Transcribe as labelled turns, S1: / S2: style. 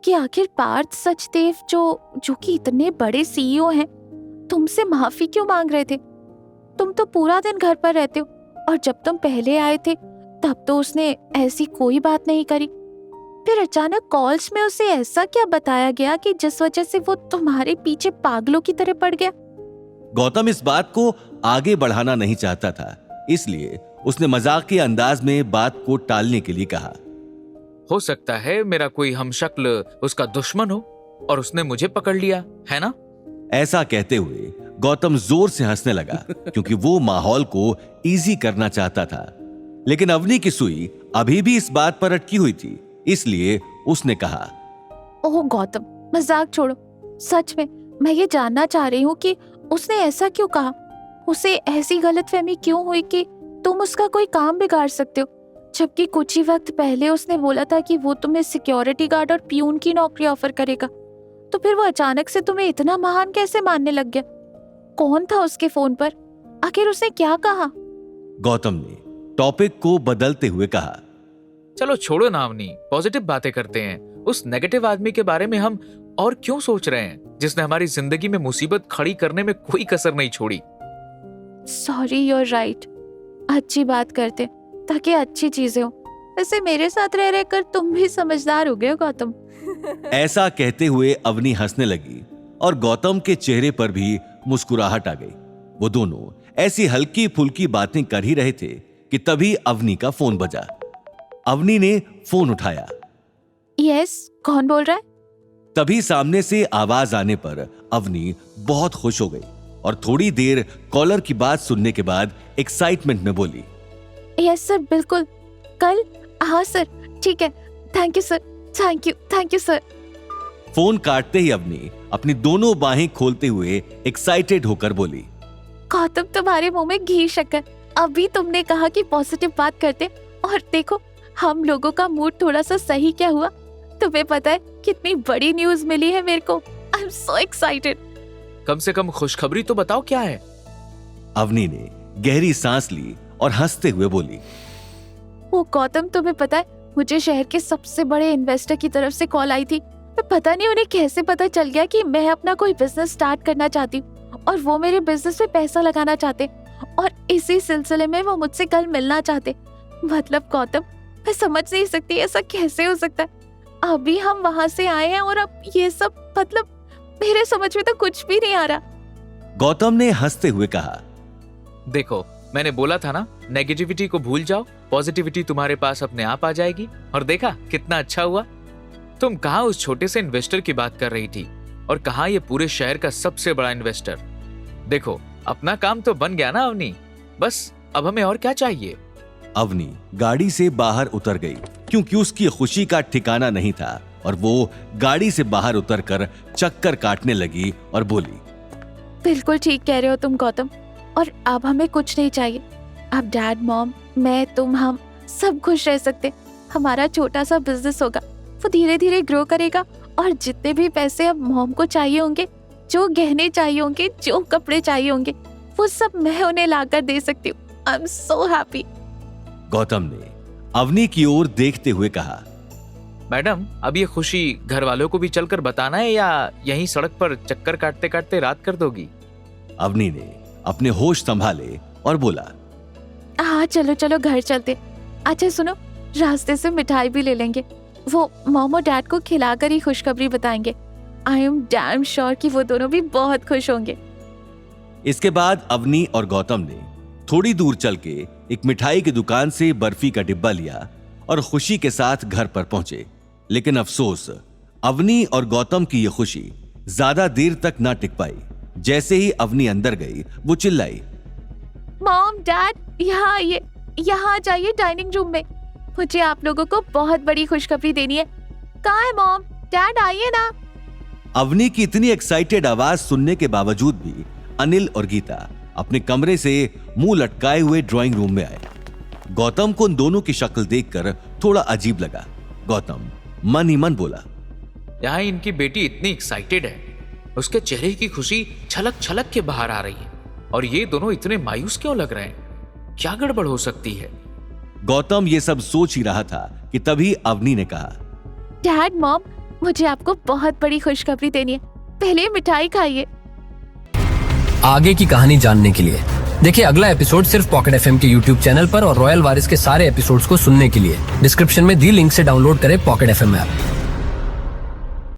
S1: कि आखिर पार्थ सचदेव जो कि इतने बड़े सीईओ हैं, तुमसे माफी क्यों मांग रहे थे? तुम तो पूरा दिन घर पर रहते हो, और जब तुम पहले आए थे तब तो उसने ऐसी कोई बात नहीं करी। फिर अचानक कॉल्स में उसे ऐसा क्या बताया गया कि जिस वजह से वो तुम्हारे पीछे पागलों की तरह पड़ गया?
S2: गौतम इस बात को आगे बढ़ाना नहीं चाहता था, इसलिए उसने मजाक के अंदाज में बात को टालने के लिए कहा।
S3: हो सकता है मेरा कोई हमशक्ल उसका दुश्मन हो और उसने मुझे पकड़ लिया है ना?
S2: ऐसा कहते हुए गौतम जोर से हंसने लगा, क्योंकि वो माहौल को इजी करना चाहता था। लेकिन अवनी की सुई अभी भी इस बात पर अटकी हुई थी, इसलिए उसने कहा,
S1: ओह गौतम, मजाक छोड़ो। सच में मैं ये जानना चाह रही हूँ कि उसने ऐसा क्यों कहा? उसे ऐसी गलतफहमी क्यों हुई कि तुम उसका कोई काम बिगाड़ सकते हो, जबकि कुछ ही वक्त पहले उसने बोला था कि वो तुम्हें सिक्योरिटी गार्ड और पियून की नौकरी ऑफर करेगा। तो फिर वो अचानक से तुम्हें इतना महान कैसे मानने लग गया? कौन था उसके फोन पर? आखिर उसने क्या कहा?
S2: गौतम ने टॉपिक को बदलते हुए कहा,
S3: चलो छोड़ो ना अवनी, पॉजिटिव बातें करते हैं। उस नेगेटिव आदमी के बारे में हम और क्यों सोच रहे हैं, जिसने हमारी जिंदगी में मुसीबत खड़ी करने में कोई कसर नहीं छोड़ी।
S1: Sorry, you are right. अच्छी बात करते ताकि अच्छी चीजें हो। वैसे मेरे साथ रह रहकर तुम भी समझदार हो गए हो गौतम।
S2: ऐसा कहते हुए अवनी हंसने लगी और गौतम के चेहरे पर भी मुस्कुराहट आ गई। वो दोनों ऐसी हल्की फुल्की बातें कर ही रहे थे कि तभी अवनी का फोन बजा। अवनी ने फोन उठाया।
S1: यस, कौन बोल रहा है?
S2: तभी सामने से आवाज आने पर अवनी बहुत खुश हो गई और थोड़ी देर कॉलर की बात सुनने के बाद एक्साइटमेंट में बोली,
S1: यस सर, बिल्कुल कल। हाँ सर, ठीक है। Thank you sir, thank you sir.
S2: Phone काटते ही अवनी अपनी दोनों बाहें खोलते हुए एक्साइटेड होकर बोली,
S1: गौतम, तुम्हारे मुंह में घी शक्कर। अभी तुमने कहा कि पॉजिटिव बात करते, और देखो हम लोगों का मूड थोड़ा सा सही क्या हुआ। तुम्हें पता है कितनी बड़ी न्यूज मिली है मेरे को। I am so excited.
S3: कम से कम खुशखबरी तो बताओ, क्या है?
S2: अवनी ने गहरी सांस ली और हंसते हुए बोली,
S1: वो गौतम, तुम्हें पता है मुझे शहर के सबसे बड़े इन्वेस्टर की तरफ से कॉल आई थी। मैं पता नहीं उन्हें कैसे पता चल गया कि मैं अपना कोई बिजनेस स्टार्ट करना चाहती हूँ और वो मेरे बिजनेस में पैसा लगाना चाहते, और इसी सिलसिले में वो मुझसे कल मिलना चाहते। मतलब गौतम, मैं समझ नहीं सकती ऐसा कैसे हो सकता है। अभी हम वहाँ से आए हैं और अब ये सब, मतलब मेरे समझ में तो कुछ भी नहीं आ रहा।
S2: गौतम ने हंसते हुए कहा,
S3: देखो मैंने बोला था ना, नेगेटिविटी को भूल जाओ, पॉजिटिविटी तुम्हारे पास अपने आप आ जाएगी। और देखा कितना अच्छा हुआ। तुम कहाँ उस छोटे से इन्वेस्टर की बात कर रही थी और कहाँ ये पूरे शहर का सबसे बड़ा इन्वेस्टर। देखो अपना काम तो बन गया ना अवनी, बस अब हमें और क्या चाहिए।
S2: अवनी गाड़ी से बाहर उतर गई, क्योंकि उसकी खुशी का ठिकाना नहीं था और वो गाड़ी से बाहर उतरकर चक्कर काटने लगी और बोली,
S1: बिल्कुल ठीक कह रहे हो तुम गौतम, और अब हमें कुछ नहीं चाहिए। अब डैड, मॉम, मैं, तुम, हम सब खुश रह सकते। हमारा छोटा सा बिजनेस होगा, वो धीरे धीरे ग्रो करेगा, और जितने भी पैसे अब मॉम को चाहिए होंगे, जो गहने चाहिए होंगे, जो कपड़े चाहिए होंगे, वो सब मैं उन्हें लाकर दे सकती हूँ। I am so happy.
S2: Gautam ने अवनी की ओर देखते हुए कहा,
S3: मैडम, अब ये खुशी घर वालों को भी चलकर बताना है या यहीं सड़क पर चक्कर काटते काटते रात कर दोगी?
S2: अवनी ने अपने होश संभाले और बोला,
S1: हाँ चलो चलो घर चलते। अच्छा सुनो, रास्ते से मिठाई भी ले लेंगे, वो मॉम और डैड को खिलाकर ही खुशखबरी बताएंगे। आई एम डैम श्योर कि वो दोनों भी बहुत खुश होंगे।
S2: इसके बाद अवनी और गौतम ने थोड़ी दूर चल के एक मिठाई की दुकान से बर्फी का डिब्बा लिया और खुशी के साथ घर पर पहुंचे। लेकिन अफसोस, अवनी और गौतम की यह खुशी ज्यादा देर तक ना टिक पाई। जैसे ही अवनी अंदर गई, वो चिल्लाई,
S1: मॉम, डैड, यहाँ आइए, यहाँ जाइए डाइनिंग रूम में। मुझे आप लोगों को बहुत बड़ी खुशखबरी देनी है। कहाँ है मॉम, डैड, आइए ना।
S2: अवनी की इतनी एक्साइटेड आवाज सुनने के बावजूद भी अनिल और गीता अपने कमरे से मुंह लटकाए हुए ड्राइंग रूम में आए। गौतम को उन दोनों की शक्ल देखकर थोड़ा अजीब लगा। गौतम मन ही मन बोला,
S3: यहाँ इनकी बेटी इतनी एक्साइटेड है, उसके चेहरे की खुशी छलक छलक के बाहर आ रही है, और ये दोनों इतने मायूस क्यों लग रहे हैं? क्या गड़बड़ हो सकती है?
S2: गौतम ये सब सोच ही रहा था कि तभी अवनी ने कहा,
S1: डैड, मॉम, मुझे आपको बहुत बड़ी खुशखबरी देनी है। पहले मिठाई खाइए।
S4: आगे की कहानी जानने के लिए देखिए अगला एपिसोड सिर्फ पॉकेट एफएम के यूट्यूब चैनल पर और रॉयल वारिस के सारे एपिसोड्स को सुनने के लिए डिस्क्रिप्शन में दी लिंक से डाउनलोड करें पॉकेट एफएम ऐप।